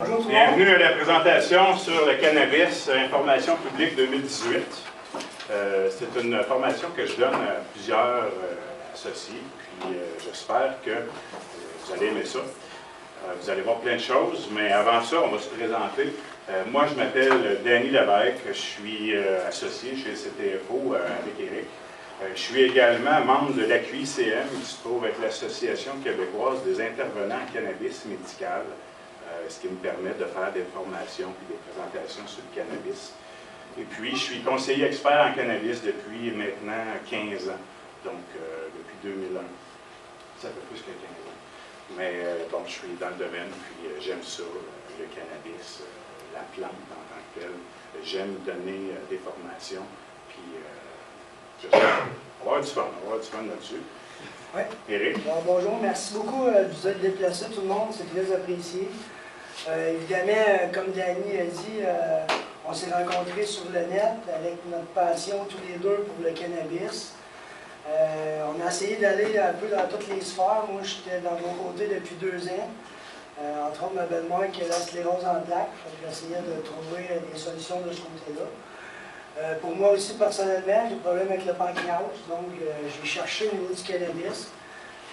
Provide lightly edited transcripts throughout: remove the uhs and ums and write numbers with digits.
Bonjour tout le monde. Bienvenue à la présentation sur le cannabis, Information publique 2018. C'est une formation que je donne à plusieurs associés, puis j'espère que vous allez aimer ça. Vous allez voir plein de choses, mais avant ça, on va se présenter. Moi, je m'appelle Danny Lévesque, je suis associé chez CTFO avec Éric. Je suis également membre de l'AQICM, qui se trouve être l'Association québécoise des intervenants en cannabis médical, ce qui me permet de faire des formations et des présentations sur le cannabis. Et puis, je suis conseiller expert en cannabis depuis maintenant 15 ans, donc depuis 2001. Ça fait plus que 15 ans. Mais bon, je suis dans le domaine, puis j'aime ça, le cannabis, la plante en tant que telle. J'aime donner des formations, puis j'espère on va avoir du fun là-dessus. Oui. Éric? Bon, bonjour, merci beaucoup de vous être déplacés tout le monde, c'est très apprécié. Évidemment, comme Danny a dit, on s'est rencontrés sur le net avec notre passion tous les deux pour le cannabis. On a essayé d'aller un peu dans toutes les sphères. Moi, j'étais dans mon côté depuis 2 ans. Entre autres, ma belle-mère qui a la sclérose en plaques. J'essayais de trouver des solutions de ce côté-là. Pour moi aussi, personnellement, j'ai des problèmes avec le pancréas. Donc, j'ai cherché au niveau du cannabis.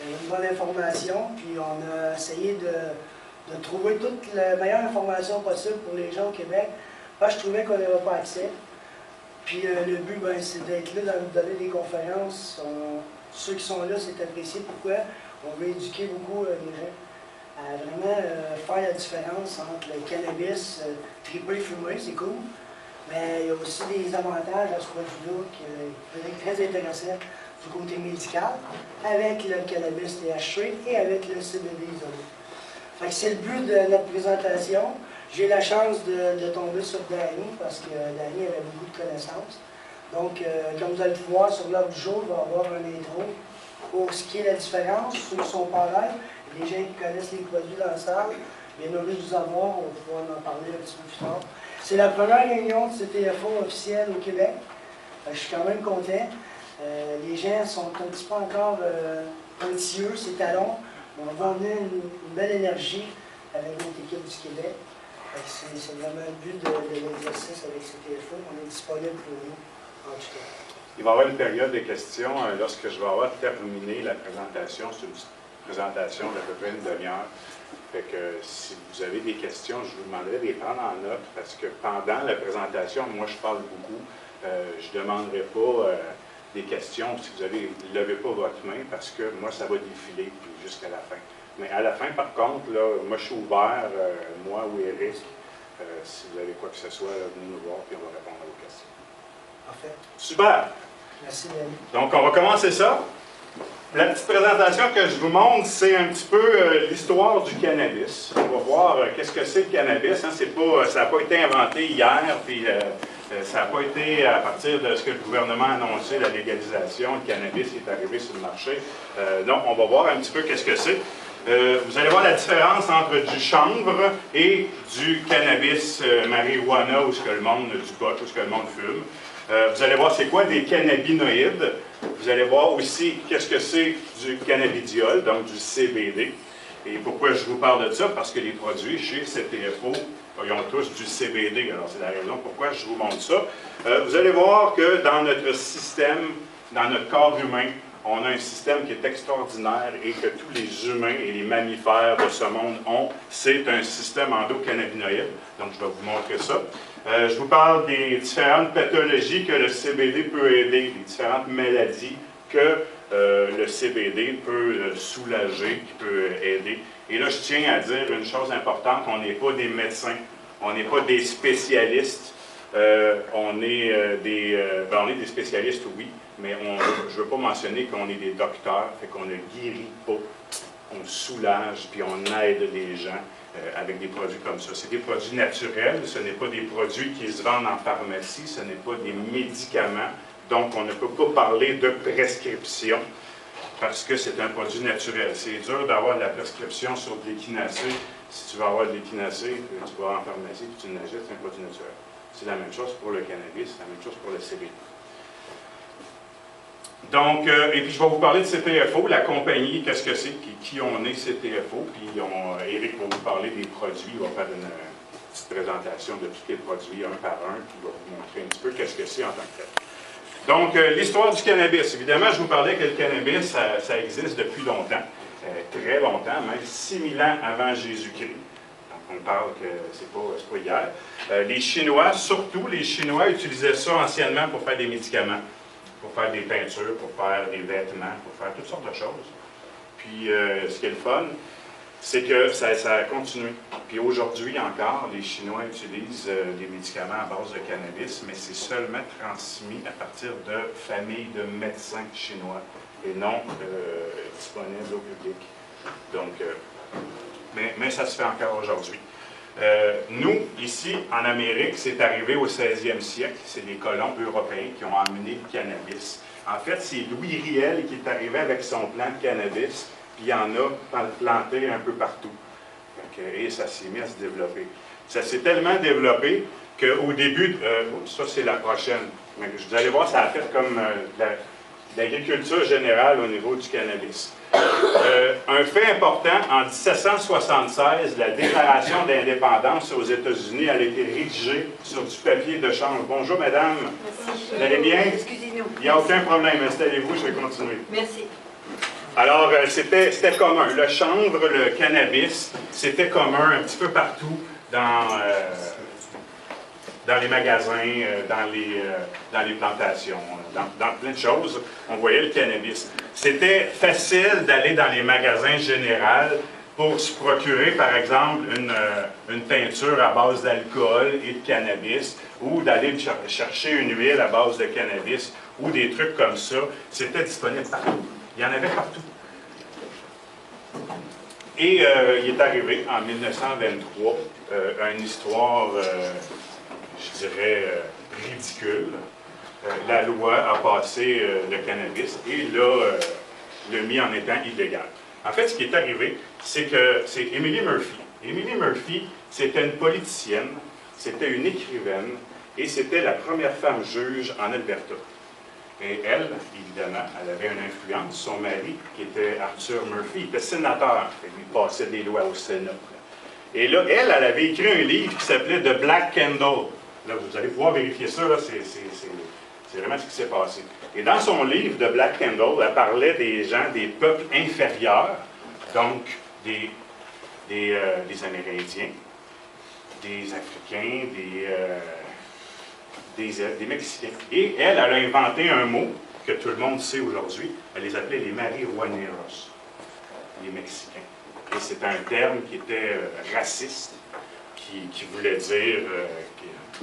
Une bonne information. Puis, on a essayé de trouver toute la meilleure information possible pour les gens au Québec. Parce que je trouvais qu'on n'avait pas accès. Puis le but, c'est d'être là, de donner des conférences. Ceux qui sont là, c'est apprécié. Pourquoi? On veut éduquer beaucoup les gens à vraiment faire la différence entre le cannabis, triper, fumer, c'est cool. Mais il y a aussi des avantages à ce produit-là qui peuvent être très intéressants du côté médical, avec le cannabis THC et avec le CBD isolé. C'est le but de notre présentation. J'ai eu la chance de tomber sur Danny parce que Danny avait beaucoup de connaissances. Donc, comme vous allez le voir sur l'ordre du jour, il va y avoir un intro pour ce qui est la différence, ceux qui sont pas là, les gens qui connaissent les produits dans la salle. Bien heureux de vous avoir, on va pouvoir en parler un petit peu plus tard. C'est la première réunion de CTFO officielle au Québec. Je suis quand même content. Les gens sont un petit peu encore pointilleux, c'est talons. On va emmener une belle énergie avec notre équipe du Québec. C'est vraiment le but de l'exercice avec CTFO. On est disponible pour vous en tout cas. Il va y avoir une période de questions lorsque je vais avoir terminé la présentation. C'est une présentation d'à peu près une demi-heure. Fait que si vous avez des questions, je vous demanderai de les prendre en note parce que pendant la présentation, moi je parle beaucoup. Je ne demanderai pas des questions si vous avez levez pas votre main parce que moi ça va défiler jusqu'à la fin. Mais à la fin, par contre, là, moi je suis ouvert, moi ou Éric, si vous avez quoi que ce soit, venez nous voir et on va répondre à vos questions. Parfait. Super! Merci, Danny. Donc on va commencer ça. La petite présentation que je vous montre, c'est un petit peu l'histoire du cannabis. On va voir qu'est-ce que c'est le cannabis. Hein? Ça n'a pas été inventé hier, puis ça n'a pas été à partir de ce que le gouvernement a annoncé, la légalisation, le cannabis est arrivé sur le marché. Donc, on va voir un petit peu qu'est-ce que c'est. Vous allez voir la différence entre du chanvre et du cannabis marijuana, où ce que le monde du pot, où ce que le monde fume. Vous allez voir c'est quoi des cannabinoïdes. Vous allez voir aussi qu'est-ce que c'est du cannabidiol, donc du CBD. Et pourquoi je vous parle de ça? Parce que les produits chez CTFO, ils ont tous du CBD. Alors c'est la raison pourquoi je vous montre ça. Vous allez voir que dans notre système, dans notre corps humain, on a un système qui est extraordinaire et que tous les humains et les mammifères de ce monde ont. C'est un système endocannabinoïde. Donc, je vais vous montrer ça. Je vous parle des différentes pathologies que le CBD peut aider, les différentes maladies que le CBD peut soulager, qui peut aider. Et là, je tiens à dire une chose importante, on n'est pas des médecins, on n'est pas des spécialistes. On est des spécialistes, oui, mais je ne veux pas mentionner qu'on est des docteurs, fait qu'on ne guérit pas, on soulage, puis on aide les gens avec des produits comme ça. C'est des produits naturels, ce n'est pas des produits qui se vendent en pharmacie, ce n'est pas des médicaments, donc on ne peut pas parler de prescription parce que c'est un produit naturel. C'est dur d'avoir de la prescription sur de l'équinacée. Si tu veux avoir de l'équinacée, tu vas en pharmacie, puis tu l'achètes, c'est un produit naturel. C'est la même chose pour le cannabis, c'est la même chose pour le CBD. Donc, et puis je vais vous parler de CTFO, la compagnie, qu'est-ce que c'est, qui on est CTFO, puis Éric va vous parler des produits, il va faire une petite présentation de tous les produits un par un, puis il va vous montrer un petit peu qu'est-ce que c'est en tant que tel. Donc, l'histoire du cannabis. Évidemment, je vous parlais que le cannabis, ça existe depuis longtemps, très longtemps, même 6000 ans avant Jésus-Christ. Donc, on parle que c'est pas hier. Les Chinois, surtout les Chinois, utilisaient ça anciennement pour faire des médicaments, pour faire des peintures, pour faire des vêtements, pour faire toutes sortes de choses. Puis, ce qui est le fun, c'est que ça a continué. Puis aujourd'hui encore, les Chinois utilisent des médicaments à base de cannabis, mais c'est seulement transmis à partir de familles de médecins chinois et non disponibles au public. Donc, mais ça se fait encore aujourd'hui. Nous, ici, en Amérique, c'est arrivé au 16e siècle. C'est les colons européens qui ont emmené le cannabis. En fait, c'est Louis Riel qui est arrivé avec son plant de cannabis, puis il y en a planté un peu partout. Et ça s'est mis à se développer. Ça s'est tellement développé qu'au début, ça c'est la prochaine, mais vous allez voir, ça a fait comme l'agriculture générale au niveau du cannabis. Un fait important, en 1776, la déclaration d'indépendance aux États-Unis, elle a été rédigée sur du papier de chanvre. Bonjour, madame. Merci. Vous allez bien? Excusez-nous. Il n'y a aucun problème. Installez-vous, je vais continuer. Merci. Alors, c'était commun. Le chanvre, le cannabis, c'était commun un petit peu partout dans les magasins, dans les plantations, dans plein de choses. On voyait le cannabis. C'était facile d'aller dans les magasins généraux pour se procurer, par exemple, une peinture à base d'alcool et de cannabis, ou d'aller chercher une huile à base de cannabis, ou des trucs comme ça. C'était disponible partout. Il y en avait partout. Et il est arrivé en 1923 une histoire, je dirais, ridicule. La loi a passé le cannabis et l'a mis en étant illégal. En fait, ce qui est arrivé, c'est que c'est Emily Murphy. Emily Murphy, c'était une politicienne, c'était une écrivaine et c'était la première femme juge en Alberta. Et elle, évidemment, elle avait une influence. Son mari, qui était Arthur Murphy, était sénateur. Il passait des lois au Sénat. Et là, elle avait écrit un livre qui s'appelait The Black Candle. Là, vous allez pouvoir vérifier ça, c'est vraiment ce qui s'est passé. Et dans son livre The Black Candle, elle parlait des gens, des peuples inférieurs, donc des Amérindiens, des Africains, des Mexicains. Et elle a inventé un mot que tout le monde sait aujourd'hui. Elle les appelait les marihuaneros, les Mexicains. Et c'est un terme qui était raciste, qui voulait dire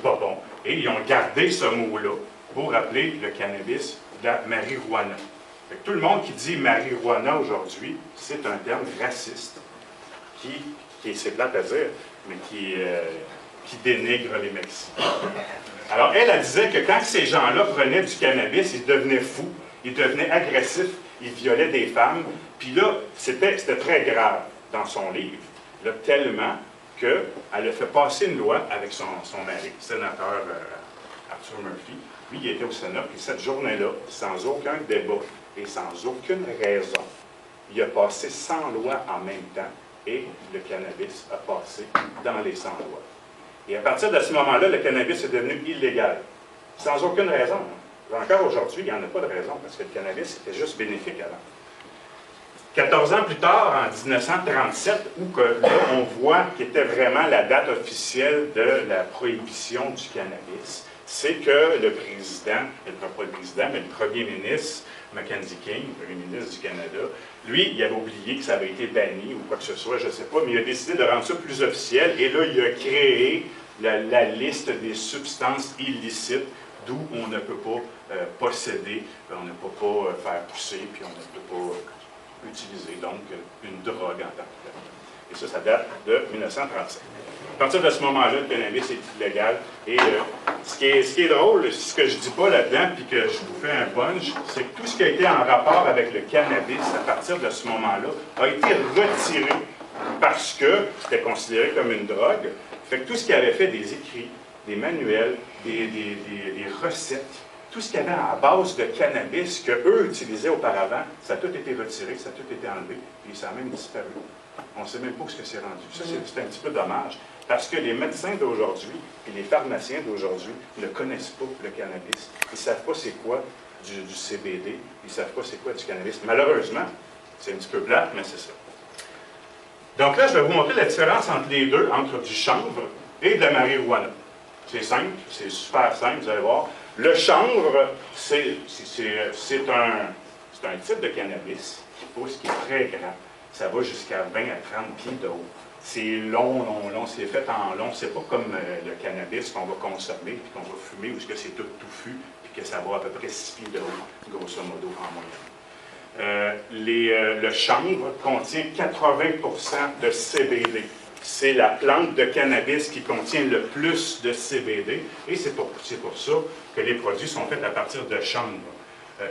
pas bon. Et ils ont gardé ce mot-là pour appeler le cannabis de la marijuana. Fait que tout le monde qui dit marijuana aujourd'hui, c'est un terme raciste qui c'est plate à dire, mais qui dénigre les Mexicains. Alors, elle disait que quand ces gens-là prenaient du cannabis, ils devenaient fous, ils devenaient agressifs, ils violaient des femmes. Puis là, c'était très grave dans son livre, là, tellement qu'elle a fait passer une loi avec son mari, le sénateur Arthur Murphy. Lui, il était au Sénat, puis cette journée-là, sans aucun débat et sans aucune raison, il a passé 100 lois en même temps et le cannabis a passé dans les 100 lois. Et à partir de ce moment-là, le cannabis est devenu illégal, sans aucune raison. Encore aujourd'hui, il n'y en a pas de raison, parce que le cannabis était juste bénéfique avant. 14 ans plus tard, en 1937, où là, on voit qu'était vraiment la date officielle de la prohibition du cannabis, c'est que le président, pas le président, mais le premier ministre, Mackenzie King, le premier ministre du Canada, lui, il avait oublié que ça avait été banni ou quoi que ce soit, je ne sais pas, mais il a décidé de rendre ça plus officiel, et là, il a créé la liste des substances illicites, d'où on ne peut pas posséder, on ne peut pas faire pousser, puis on ne peut pas utiliser, donc, une drogue en tant que telle. Et ça date de 1937. À partir de ce moment-là, le cannabis est illégal. Et ce qui est drôle, ce que je ne dis pas là-dedans, puis que je vous fais un punch, c'est que tout ce qui a été en rapport avec le cannabis, à partir de ce moment-là, a été retiré parce que c'était considéré comme une drogue. Fait que tout ce qui avait fait des écrits, des manuels, des recettes, tout ce qu'il y avait à base de cannabis qu'eux utilisaient auparavant, ça a tout été retiré, ça a tout été enlevé, et ça a même disparu. On ne sait même pas où ce que c'est rendu. Ça, c'est un petit peu dommage, parce que les médecins d'aujourd'hui et les pharmaciens d'aujourd'hui ne connaissent pas le cannabis. Ils ne savent pas c'est quoi du CBD, ils ne savent pas c'est quoi du cannabis. Malheureusement, c'est un petit peu plate, mais c'est ça. Donc là, je vais vous montrer la différence entre les deux, entre du chanvre et de la marijuana. C'est simple, c'est super simple, vous allez voir. Le chanvre, c'est un type de cannabis qui pousse, qui est très grand. Ça va jusqu'à 20 à 30 pieds de haut. C'est long, c'est fait en long. C'est pas comme le cannabis qu'on va consommer puis qu'on va fumer, où c'est tout touffu, puis que ça va à peu près 6 pieds de haut, grosso modo, en moyenne. Le chanvre contient 80% de CBD. C'est la plante de cannabis qui contient le plus de CBD, et c'est pour ça que les produits sont faits à partir de chanvre.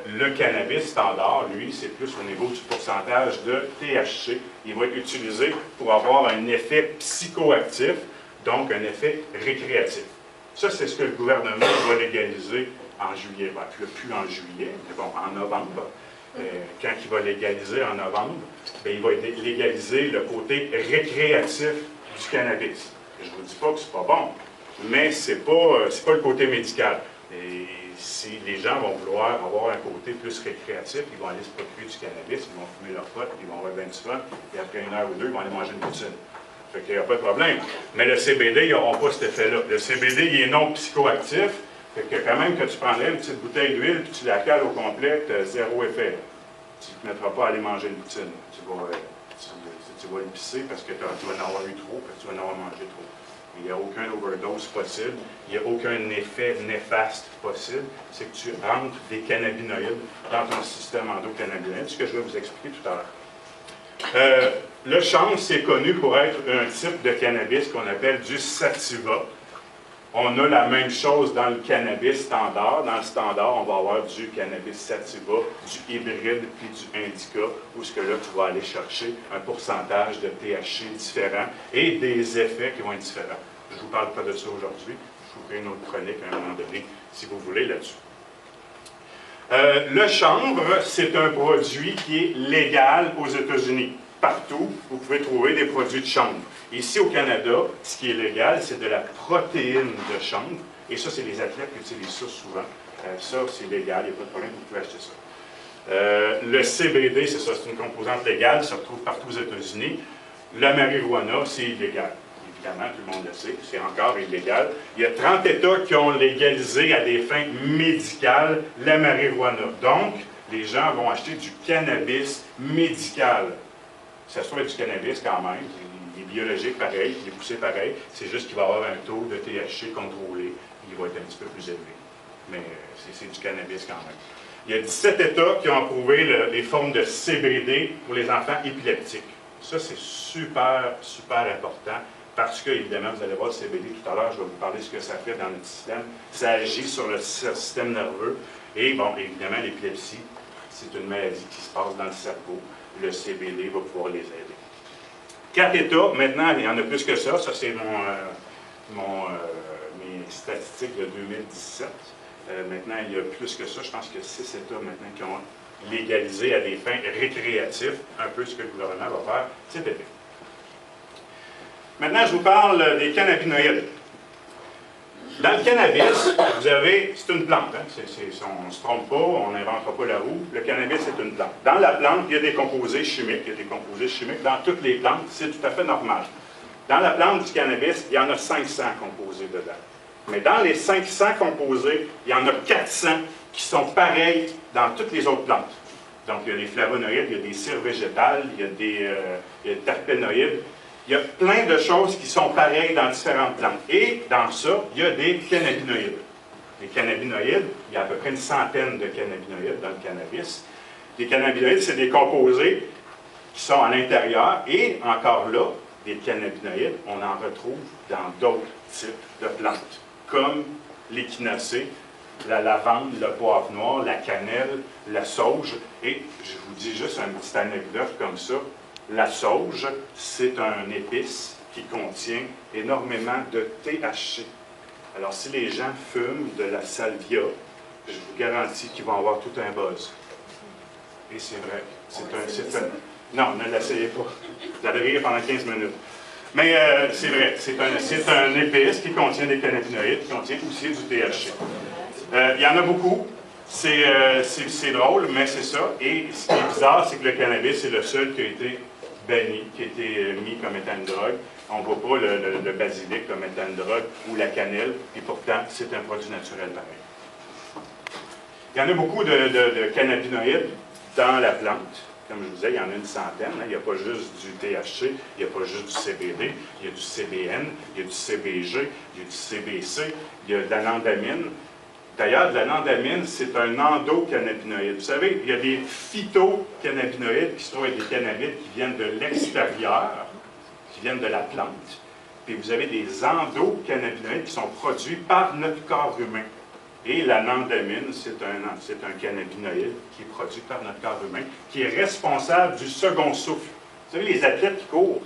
Le cannabis standard, lui, c'est plus au niveau du pourcentage de THC. Il va être utilisé pour avoir un effet psychoactif, donc un effet récréatif. Ça, c'est ce que le gouvernement va légaliser en juillet. Ben, plus en juillet, mais bon, en novembre. Quand il va légaliser en novembre, bien, il va légaliser le côté récréatif du cannabis. Je ne vous dis pas que ce n'est pas bon, mais ce n'est pas le côté médical. Et si les gens vont vouloir avoir un côté plus récréatif, ils vont aller se procurer du cannabis, ils vont fumer leur pote, ils vont avoir bien du fun, et après 1 heure ou 2, ils vont aller manger une poutine. Fait qu'il n'y a pas de problème. Mais le CBD, ils n'auront pas cet effet-là. Le CBD, il est non psychoactif. Fait que quand même que tu prendrais une petite bouteille d'huile et tu la cales au complet, tu as zéro effet. Tu ne te mettras pas à aller manger une poutine. Tu vas le pisser parce que tu vas en avoir eu trop, parce que tu vas en avoir mangé trop. Il n'y a aucun overdose possible, il n'y a aucun effet néfaste possible. C'est que tu rentres des cannabinoïdes dans ton système endocannabinoïde, ce que je vais vous expliquer tout à l'heure. Le chanvre, c'est connu pour être un type de cannabis qu'on appelle du sativa. On a la même chose dans le cannabis standard. Dans le standard, on va avoir du cannabis sativa, du hybride puis du indica, où ce que là, tu vas aller chercher un pourcentage de THC différent et des effets qui vont être différents. Je ne vous parle pas de ça aujourd'hui. Je vous ferai une autre chronique à un moment donné, si vous voulez, là-dessus. Le chanvre, c'est un produit qui est légal aux États-Unis. Partout, vous pouvez trouver des produits de chanvre. Ici, au Canada, ce qui est légal, c'est de la protéine de chanvre. Et ça, c'est les athlètes qui utilisent ça souvent. Ça, c'est légal, il n'y a pas de problème, vous pouvez acheter ça. Le CBD, c'est ça, c'est une composante légale, ça se retrouve partout aux États-Unis. La marijuana, c'est illégal. Évidemment, tout le monde le sait, c'est encore illégal. Il y a 30 États qui ont légalisé à des fins médicales la marijuana. Donc, les gens vont acheter du cannabis médical. Ça soit du cannabis quand même, il est biologique pareil, il est poussé pareil, c'est juste qu'il va avoir un taux de THC contrôlé, il va être un petit peu plus élevé. Mais c'est du cannabis quand même. Il y a 17 États qui ont approuvé les formes de CBD pour les enfants épileptiques. Ça, c'est super, super important parce que, évidemment, vous allez voir le CBD tout à l'heure, je vais vous parler de ce que ça fait dans notre système. Ça agit sur le système nerveux. Et, bon, évidemment, l'épilepsie, c'est une maladie qui se passe dans le cerveau. Le CBD va pouvoir les aider. 4 États, maintenant, il y en a plus que ça. Ça, c'est mes statistiques de 2017. Maintenant, il y a plus que ça. Je pense qu'il y a 6 États maintenant qui ont légalisé à des fins récréatives un peu ce que le gouvernement va faire cet été. Maintenant, je vous parle des cannabinoïdes. Dans le cannabis, vous avez, c'est une plante, hein? On ne se trompe pas, on n'inventera pas la roue. Le cannabis, c'est une plante. Dans la plante, il y a des composés chimiques. Il y a des composés chimiques dans toutes les plantes, c'est tout à fait normal. Dans la plante du cannabis, il y en a 500 composés dedans. Mais dans les 500 composés, il y en a 400 qui sont pareils dans toutes les autres plantes. Donc, il y a des flavonoïdes, il y a des cires végétales, il y a des terpénoïdes. Il y a plein de choses qui sont pareilles dans différentes plantes. Et dans ça, il y a des cannabinoïdes. Les cannabinoïdes, il y a à peu près une centaine de cannabinoïdes dans le cannabis. Les cannabinoïdes, c'est des composés qui sont à l'intérieur. Et encore là, des cannabinoïdes, on en retrouve dans d'autres types de plantes, comme l'échinacée, la lavande, le poivre noir, la cannelle, la sauge. Et je vous dis juste une petite anecdote comme ça. La sauge, c'est un épice qui contient énormément de THC. Alors, si les gens fument de la salvia je vous garantis qu'ils vont avoir tout un buzz. Et c'est vrai. Non, ne l'essayez pas. Vous allez rire pendant 15 minutes. Mais c'est vrai, c'est un épice qui contient des cannabinoïdes, qui contient aussi du THC. Il y en a beaucoup. C'est drôle, mais c'est ça. Et ce qui est bizarre, c'est que le cannabis est le seul qui a été banni, qui a été mis comme étant une drogue. On ne voit pas le basilic comme étant une drogue ou la cannelle, et pourtant, c'est un produit naturel pareil. Il y en a beaucoup de cannabinoïdes dans la plante. Comme je vous disais, il y en a une centaine. Hein. Il n'y a pas juste du THC, il n'y a pas juste du CBD, il y a du CBN, il y a du CBG, il y a du CBC, il y a de l'anandamine. D'ailleurs, de l'anandamine, c'est un endocannabinoïde. Vous savez, il y a des phytocannabinoïdes qui sont des cannabinoïdes qui viennent de l'extérieur, qui viennent de la plante. Puis vous avez des endocannabinoïdes qui sont produits par notre corps humain. Et l'anandamine, c'est un cannabinoïde qui est produit par notre corps humain, qui est responsable du second souffle. Vous savez, les athlètes qui courent,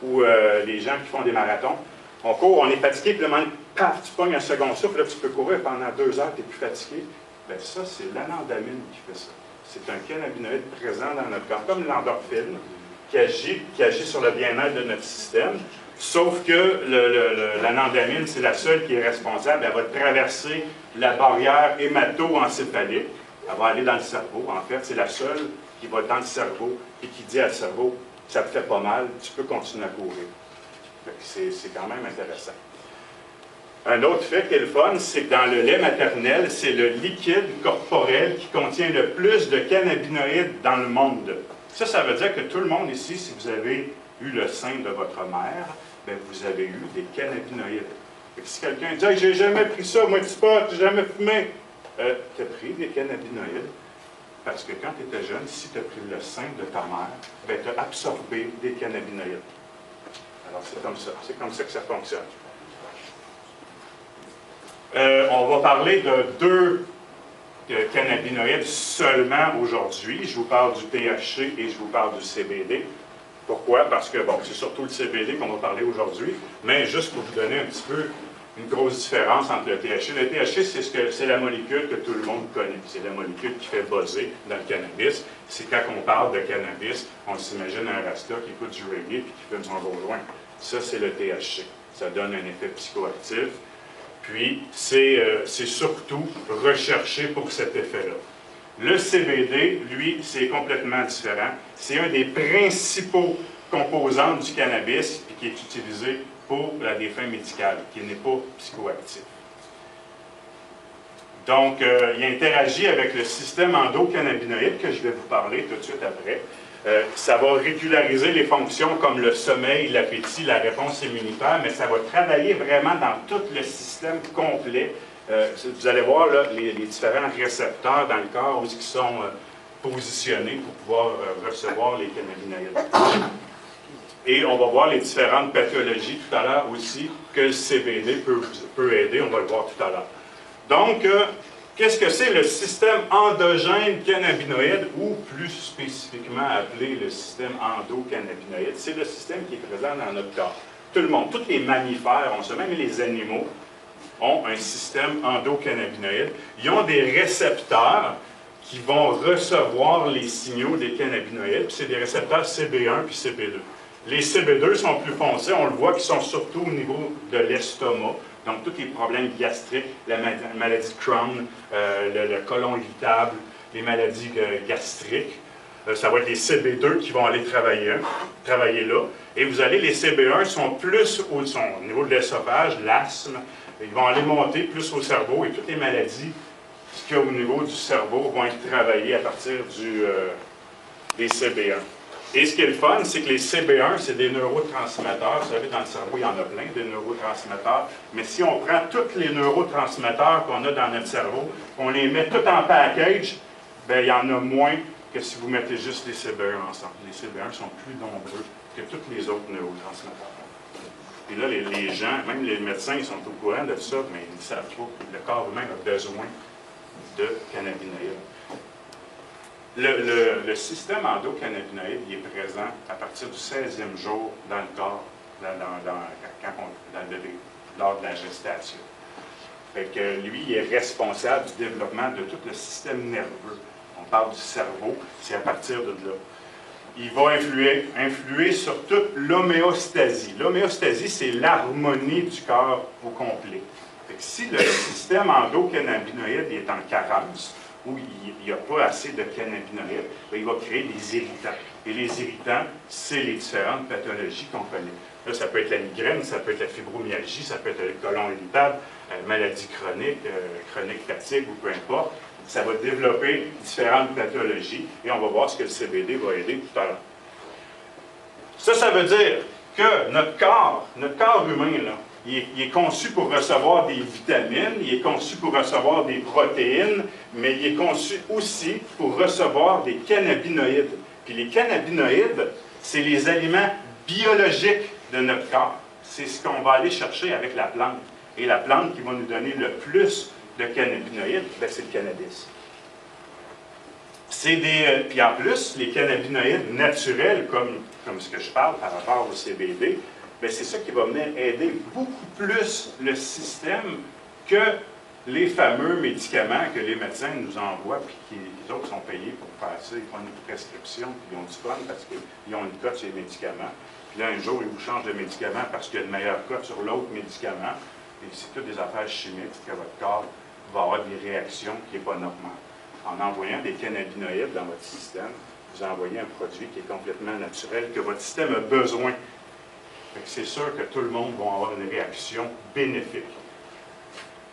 ou les gens qui font des marathons, on court, on est fatigué, puis le moment, paf, tu pognes un second souffle, là, tu peux courir pendant 2 heures, tu n'es plus fatigué. Bien, ça, c'est l'anandamine qui fait ça. C'est un cannabinoïde présent dans notre corps, comme l'endorphine, qui agit sur le bien-être de notre système. Sauf que l'anandamine, c'est la seule qui est responsable. Elle va traverser la barrière hémato-encéphalique. Elle va aller dans le cerveau. En fait, c'est la seule qui va dans le cerveau et qui dit à le cerveau, ça te fait pas mal, tu peux continuer à courir. C'est quand même intéressant. Un autre fait qui est le fun, c'est que dans le lait maternel, c'est le liquide corporel qui contient le plus de cannabinoïdes dans le monde. Ça veut dire que tout le monde ici, si vous avez eu le sein de votre mère, bien, vous avez eu des cannabinoïdes. Et si quelqu'un dit hey, « j'ai jamais pris ça, moi du pot, j'ai jamais fumé », tu as pris des cannabinoïdes parce que quand tu étais jeune, si tu as pris le sein de ta mère, bien, tu as absorbé des cannabinoïdes. Alors c'est comme ça que ça fonctionne. On va parler de 2 cannabinoïdes seulement aujourd'hui. Je vous parle du THC et je vous parle du CBD. Pourquoi? Parce que, bon, c'est surtout le CBD qu'on va parler aujourd'hui, mais juste pour vous donner un petit peu une grosse différence entre le THC. Le THC, c'est la molécule que tout le monde connaît. C'est la molécule qui fait buzzer dans le cannabis. C'est quand on parle de cannabis, on s'imagine un rasta qui écoute du reggae et qui fume son gros joint. Ça, c'est le THC. Ça donne un effet psychoactif. Puis, c'est surtout recherché pour cet effet-là. Le CBD, lui, c'est complètement différent. C'est un des principaux composants du cannabis et qui est utilisé pour des fins médicales, qui n'est pas psychoactif. Donc, il interagit avec le système endocannabinoïde que je vais vous parler tout de suite après. Ça va régulariser les fonctions comme le sommeil, l'appétit, la réponse immunitaire, mais ça va travailler vraiment dans tout le système complet. Vous allez voir là, les différents récepteurs dans le corps qui sont positionnés pour pouvoir recevoir les cannabinoïdes. Et on va voir les différentes pathologies tout à l'heure aussi que le CBD peut aider, on va le voir tout à l'heure. Donc, qu'est-ce que c'est le système endogène cannabinoïde, ou plus spécifiquement appelé le système endocannabinoïde? C'est le système qui est présent dans notre corps. Tout le monde, tous les mammifères ont ça, même les animaux ont un système endocannabinoïde. Ils ont des récepteurs qui vont recevoir les signaux des cannabinoïdes, puis c'est des récepteurs CB1 puis CB2. Les CB2 sont plus foncés, on le voit qu'ils sont surtout au niveau de l'estomac, donc tous les problèmes gastriques, la maladie de Crohn, le côlon irritable, les maladies gastriques. Ça va être les CB2 qui vont aller travailler là. Et vous allez, les CB1 sont plus au niveau de l'œsophage, l'asthme, ils vont aller monter plus au cerveau et toutes les maladies qu'il y a au niveau du cerveau vont être travaillées à partir des CB1. Et ce qui est le fun, c'est que les CB1, c'est des neurotransmetteurs. Vous savez, dans le cerveau, il y en a plein, des neurotransmetteurs. Mais si on prend tous les neurotransmetteurs qu'on a dans notre cerveau, on les met tous en package, bien, il y en a moins que si vous mettez juste les CB1 ensemble. Les CB1 sont plus nombreux que tous les autres neurotransmetteurs. Et là, les gens, même les médecins, ils sont au courant de ça, mais ils ne savent pas que le corps humain a besoin de cannabinoïdes. Le système endocannabinoïde il est présent à partir du 16e jour dans le corps, lors de la gestation. Fait que lui, il est responsable du développement de tout le système nerveux. On parle du cerveau, c'est à partir de là. Il va influer sur toute l'homéostasie. L'homéostasie, c'est l'harmonie du corps au complet. Fait que si le système endocannabinoïde est en carence, ou il n'y a pas assez de cannabinoïdes, il va créer des irritants. Et les irritants, c'est les différentes pathologies qu'on connaît. Là, ça peut être la migraine, ça peut être la fibromyalgie, ça peut être le côlon irritable, maladie chronique, chronique fatigue ou peu importe. Ça va développer différentes pathologies et on va voir ce que le CBD va aider tout à l'heure. Ça veut dire que notre corps humain, là, il est conçu pour recevoir des vitamines, il est conçu pour recevoir des protéines, mais il est conçu aussi pour recevoir des cannabinoïdes. Puis les cannabinoïdes, c'est les aliments biologiques de notre corps. C'est ce qu'on va aller chercher avec la plante. Et la plante qui va nous donner le plus de cannabinoïdes, c'est le cannabis. Puis en plus, les cannabinoïdes naturels, comme ce que je parle par rapport au CBD, c'est ça qui va venir aider beaucoup plus le système que les fameux médicaments que les médecins nous envoient, puis qui, les autres sont payés pour faire ça. Ils font une prescription, puis ils ont du fun parce qu'ils ont une cote sur les médicaments. Puis là, un jour, ils vous changent de médicament parce qu'il y a une meilleure cote sur l'autre médicament. Et c'est toutes des affaires chimiques que votre corps va avoir des réactions qui n'est pas normales. En envoyant des cannabinoïdes dans votre système, vous envoyez un produit qui est complètement naturel, que votre système a besoin. C'est sûr que tout le monde va avoir une réaction bénéfique.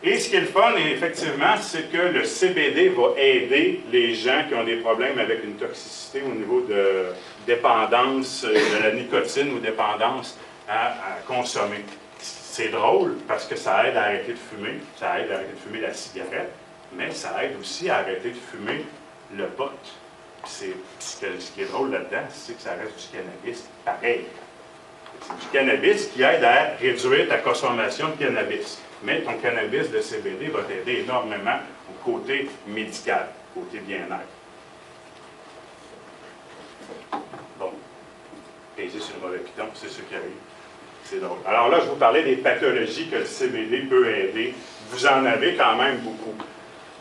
Et ce qui est le fun, effectivement, c'est que le CBD va aider les gens qui ont des problèmes avec une toxicité au niveau de dépendance de la nicotine ou dépendance à consommer. C'est drôle parce que ça aide à arrêter de fumer, ça aide à arrêter de fumer la cigarette, mais ça aide aussi à arrêter de fumer le pot. Ce qui est drôle là-dedans, c'est que ça reste du cannabis pareil. C'est du cannabis qui aide à réduire ta consommation de cannabis. Mais ton cannabis de CBD va t'aider énormément au côté médical, au côté bien-être. Bon, peser sur le mauvais piton, c'est ce qui arrive. C'est drôle. Alors là, je vous parlais des pathologies que le CBD peut aider. Vous en avez quand même beaucoup.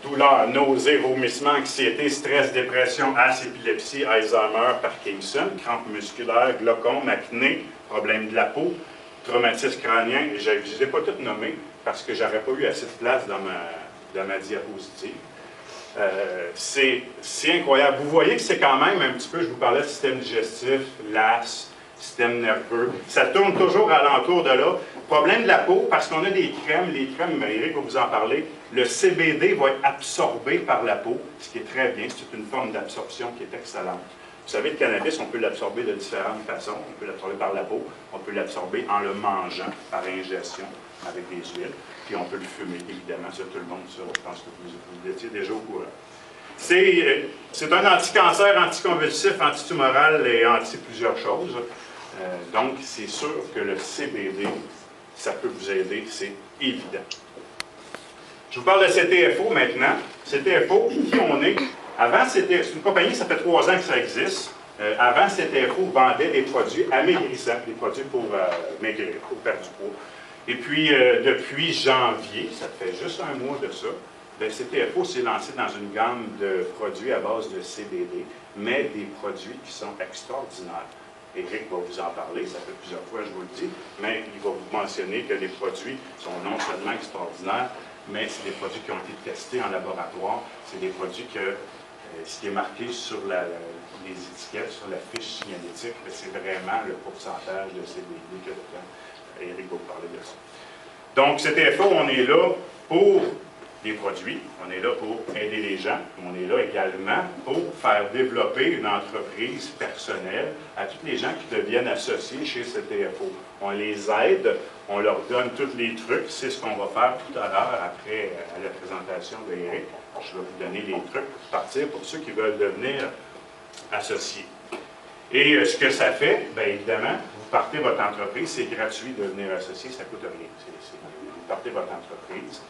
Douleurs, nausées, vomissements, anxiété, stress, dépression, asthme, épilepsie, Alzheimer, Parkinson, crampes musculaires, glaucome, acné, problème de la peau, traumatisme crânien. Je ne les ai pas toutes nommées parce que je n'aurais pas eu assez de place dans ma diapositive. C'est incroyable. Vous voyez que c'est quand même un petit peu, je vous parlais de système digestif, l'as, système nerveux. Ça tourne toujours alentour de là. Problème de la peau, parce qu'on a des crèmes. Les crèmes, Eric va vous en parler. Le CBD va être absorbé par la peau, ce qui est très bien. C'est une forme d'absorption qui est excellente. Vous savez, le cannabis, on peut l'absorber de différentes façons. On peut l'absorber par la peau, on peut l'absorber en le mangeant, par ingestion, avec des huiles, puis on peut le fumer, évidemment. Ça, tout le monde, ça, je pense que vous étiez déjà au courant. C'est un anti-cancer, anticonvulsif, antitumoral et anti-plusieurs choses. Donc, c'est sûr que le CBD, ça peut vous aider, c'est évident. Je vous parle de CTFO maintenant. CTFO, qui on est? Avant, c'est une compagnie, ça fait 3 ans que ça existe. Avant, CTFO vendait des produits amaigrissants, des produits pour maigrir, pour perdre du poids. Et puis, depuis janvier, ça fait juste un mois de ça, le CTFO s'est lancé dans une gamme de produits à base de CBD, mais des produits qui sont extraordinaires. Éric va vous en parler, ça fait plusieurs fois, je vous le dis, mais il va vous mentionner que les produits sont non seulement extraordinaires, mais c'est des produits qui ont été testés en laboratoire. C'est des produits que ce qui est marqué sur les étiquettes, sur la fiche signalétique, c'est vraiment le pourcentage de CBD que Éric va vous parler de ça. Donc, CTFO, on est là pour des produits, on est là pour aider les gens, on est là également pour faire développer une entreprise personnelle à tous les gens qui deviennent associés chez CTFO. On les aide, on leur donne tous les trucs, c'est ce qu'on va faire tout à l'heure après la présentation d'Éric. Je vais vous donner les trucs pour partir pour ceux qui veulent devenir associés. Et ce que ça fait, bien évidemment, vous partez votre entreprise, c'est gratuit de devenir associé, ça ne coûte rien. Vous partez votre entreprise.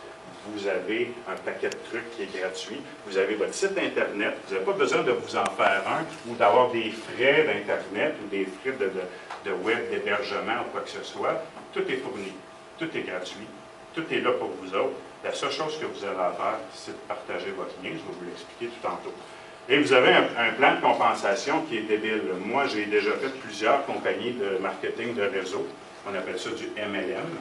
Vous avez un paquet de trucs qui est gratuit. Vous avez votre site Internet. Vous n'avez pas besoin de vous en faire un ou d'avoir des frais d'Internet ou des frais de web, d'hébergement ou quoi que ce soit. Tout est fourni. Tout est gratuit. tout est là pour vous autres. La seule chose que vous avez à faire, c'est de partager votre lien. Je vais vous l'expliquer tout tantôt. Et vous avez un plan de compensation qui est débile. Moi, j'ai déjà fait plusieurs compagnies de marketing de réseau. On appelle ça du MLM.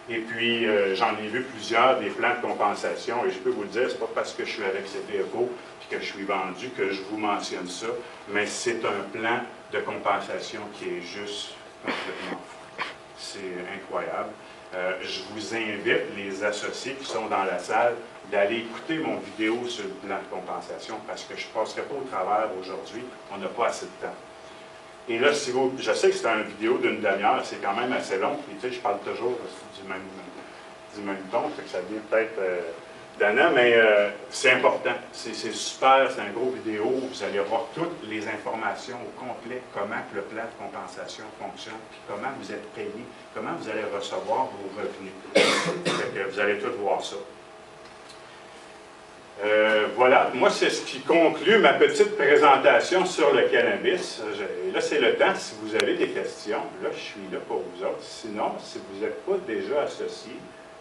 Et puis, j'en ai vu plusieurs des plans de compensation. Et je peux vous le dire, c'est pas parce que je suis avec CPFO et que je suis vendu que je vous mentionne ça. Mais c'est un plan de compensation qui est juste complètement fou. C'est incroyable. Je vous invite, les associés qui sont dans la salle, d'aller écouter mon vidéo sur le plan de compensation parce que je ne passerai pas au travers aujourd'hui. On n'a pas assez de temps. Et là, si vous, je sais que c'est une vidéo d'une demi-heure, c'est quand même assez long. Puis, tu sais, je parle toujours du même ton, fait que ça devient peut-être donnant, mais c'est important. C'est super, c'est un gros vidéo. Vous allez avoir toutes les informations au complet, comment le plan de compensation fonctionne, puis comment vous êtes payé, comment vous allez recevoir vos revenus. Fait que vous allez tout voir ça. Voilà, moi c'est ce qui conclut ma petite présentation sur le cannabis. Là c'est le temps, si vous avez des questions, là je suis là pour vous autres. Sinon, si vous n'êtes pas déjà associé,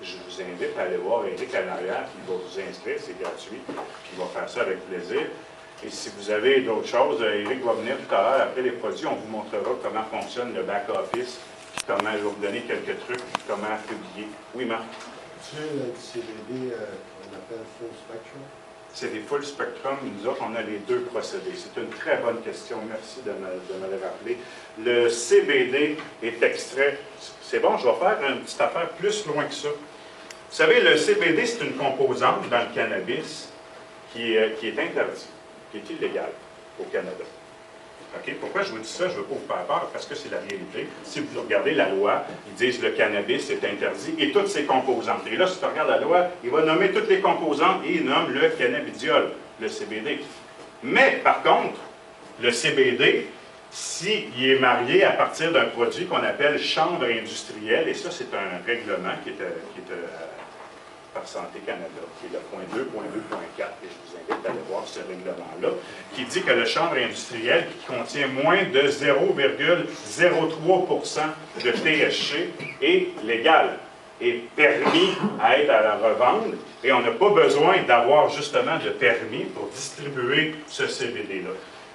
je vous invite à aller voir Eric en arrière, qui va vous inscrire, c'est gratuit, puis il va faire ça avec plaisir. Et si vous avez d'autres choses, Eric va venir tout à l'heure après les produits, on vous montrera comment fonctionne le back-office, puis comment je vais vous donner quelques trucs, puis comment publier. Oui, Marc? Tu sais, le CBD qu'on appelle full spectrum? C'est des full spectrum. Nous autres, on a les deux procédés. C'est une très bonne question. Merci de me le rappeler. Le CBD est extrait. C'est bon, je vais faire une petite affaire plus loin que ça. Vous savez, le CBD, c'est une composante dans le cannabis qui est interdite, qui est illégale au Canada. Okay? Pourquoi je vous dis ça? Je ne veux pas vous faire peur, parce que c'est la réalité. Si vous regardez la loi, ils disent que le cannabis est interdit et toutes ses composantes. Et là, si tu regardes la loi, il va nommer toutes les composantes et il nomme le cannabidiol, le CBD. Mais, par contre, le CBD, s'il est marié à partir d'un produit qu'on appelle chanvre industrielle, et ça, c'est un règlement qui est par Santé Canada, qui est le point 2.2.4, et je vous invite à aller voir ce règlement-là, qui dit que le chanvre industriel qui contient moins de 0,03% de THC est légal, est permis à être à la revente, et on n'a pas besoin d'avoir justement de permis pour distribuer ce CBD-là.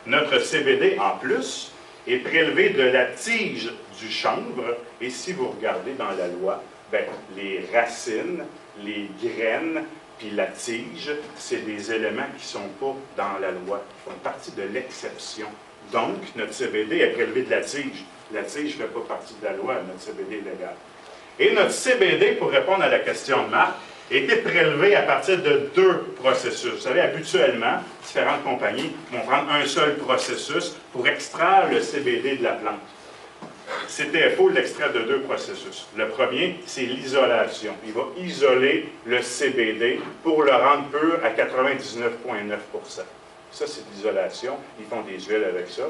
Notre CBD, en plus, est prélevé de la tige du chanvre, et si vous regardez dans la loi, bien, les racines, les graines, puis la tige, c'est des éléments qui ne sont pas dans la loi, qui font partie de l'exception. Donc, notre CBD est prélevé de la tige. La tige ne fait pas partie de la loi, notre CBD est légal. Et notre CBD, pour répondre à la question de Marc, était prélevé à partir de deux processus. Vous savez, habituellement, différentes compagnies vont prendre un seul processus pour extraire le CBD de la plante. CTFO l'extrait de deux processus. Le premier, c'est l'isolation. Il va isoler le CBD pour le rendre pur à 99,9%. Ça, c'est l'isolation. Ils font des huiles avec ça.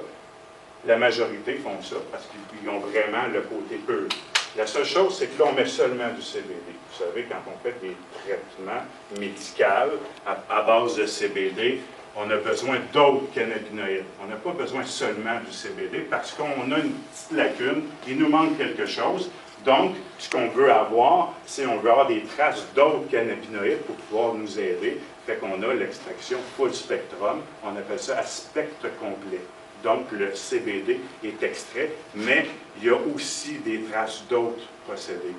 La majorité font ça parce qu'ils ont vraiment le côté pur. La seule chose, c'est que là, on met seulement du CBD. Vous savez, quand on fait des traitements médicaux à base de CBD, on a besoin d'autres cannabinoïdes. On n'a pas besoin seulement du CBD parce qu'on a une petite lacune, il nous manque quelque chose. Donc, ce qu'on veut avoir, c'est on veut avoir des traces d'autres cannabinoïdes pour pouvoir nous aider. Fait qu'on a l'extraction full spectrum, on appelle ça à spectre complet. Donc, le CBD est extrait, mais il y a aussi des traces d'autres procédés.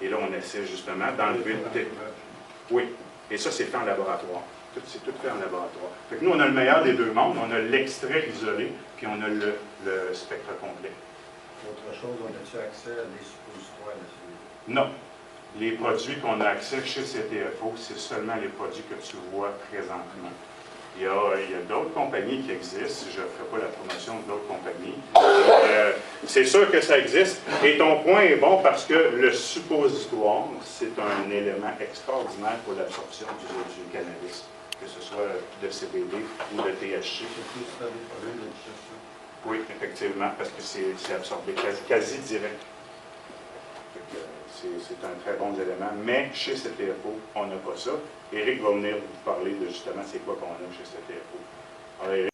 Et là, on essaie justement d'enlever le... Oui, et ça, c'est fait en laboratoire. C'est tout fait en laboratoire. Fait que nous, on a le meilleur des deux mondes. On a l'extrait isolé, puis on a le spectre complet. Autre chose, on a-tu accès à des suppositoires là-dessus? Non. Les produits qu'on a accès chez CTFO, c'est seulement les produits que tu vois présentement. Il y a d'autres compagnies qui existent. Je ne ferai pas la promotion d'autres compagnies. C'est sûr que ça existe. Et ton point est bon parce que le suppositoire, c'est un élément extraordinaire pour l'absorption du cannabis, que ce soit de CBD ou de THC. Oui, effectivement, parce que c'est absorbé quasi direct. C'est un très bon élément. Mais chez CTFO, on n'a pas ça. Éric va venir vous parler de justement c'est quoi qu'on a chez CTFO. Alors, Éric.